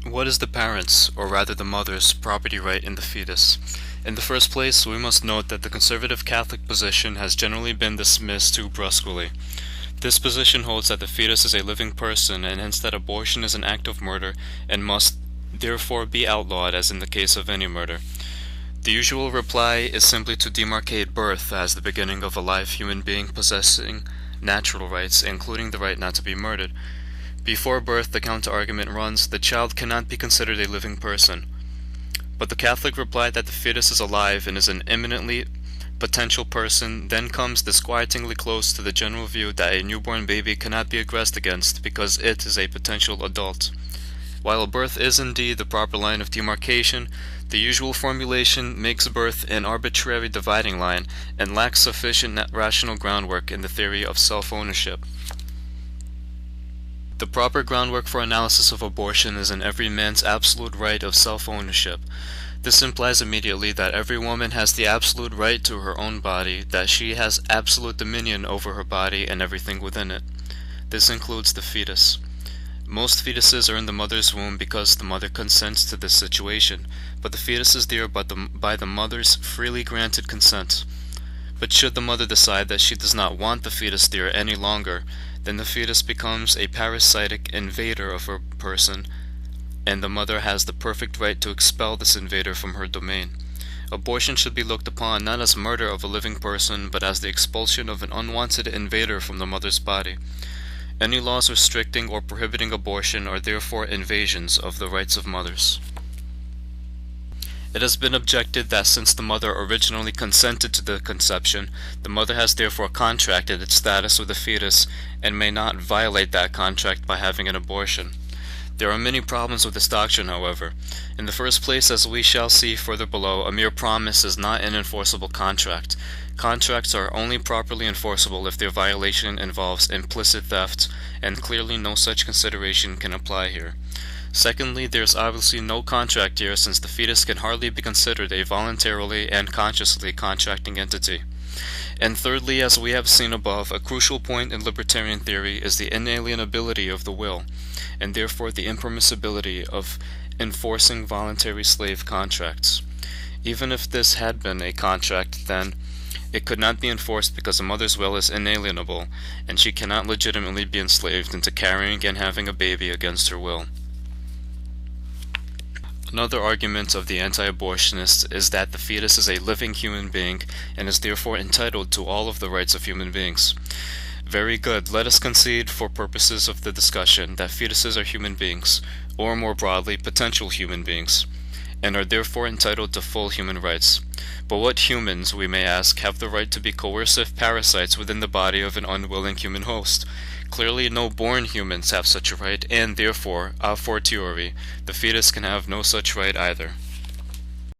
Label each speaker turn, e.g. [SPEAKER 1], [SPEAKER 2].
[SPEAKER 1] What is the parent's, or rather the mother's, property right in the fetus? In the first place, we must note that the conservative Catholic position has generally been dismissed too brusquely. This position holds that the fetus is a living person, and hence that abortion is an act of murder and must therefore be outlawed as in the case of any murder. The usual reply is simply to demarcate birth as the beginning of a live human being possessing natural rights, including the right not to be murdered. Before birth, the counter-argument runs, the child cannot be considered a living person. But the Catholic reply that the fetus is alive and is an imminently potential person then comes disquietingly close to the general view that a newborn baby cannot be aggressed against because it is a potential adult. While birth is indeed the proper line of demarcation, the usual formulation makes birth an arbitrary dividing line and lacks sufficient rational groundwork in the theory of self-ownership. The proper groundwork for analysis of abortion is in every man's absolute right of self-ownership. This implies immediately that every woman has the absolute right to her own body, that she has absolute dominion over her body and everything within it. This includes the fetus. Most fetuses are in the mother's womb because the mother consents to this situation, but the fetus is there by the mother's freely granted consent. But should the mother decide that she does not want the fetus there any longer, then the fetus becomes a parasitic invader of her person, and the mother has the perfect right to expel this invader from her domain. Abortion should be looked upon not as murder of a living person, but as the expulsion of an unwanted invader from the mother's body. Any laws restricting or prohibiting abortion are therefore invasions of the rights of mothers. It has been objected that since the mother originally consented to the conception, the mother has therefore contracted its status with the fetus and may not violate that contract by having an abortion. There are many problems with this doctrine, however. In the first place, as we shall see further below, a mere promise is not an enforceable contract. Contracts are only properly enforceable if their violation involves implicit theft, and clearly no such consideration can apply here. Secondly, there is obviously no contract here, since the fetus can hardly be considered a voluntarily and consciously contracting entity. And thirdly, as we have seen above, a crucial point in libertarian theory is the inalienability of the will, and therefore the impermissibility of enforcing voluntary slave contracts. Even if this had been a contract, then it could not be enforced because a mother's will is inalienable, and she cannot legitimately be enslaved into carrying and having a baby against her will. Another argument of the anti-abortionists is that the fetus is a living human being and is therefore entitled to all of the rights of human beings. Very good, let us concede for purposes of the discussion that fetuses are human beings, or more broadly, potential human beings, and are therefore entitled to full human rights. But what humans, we may ask, have the right to be coercive parasites within the body of an unwilling human host? Clearly no born humans have such a right, and therefore, a fortiori, the fetus can have no such right either.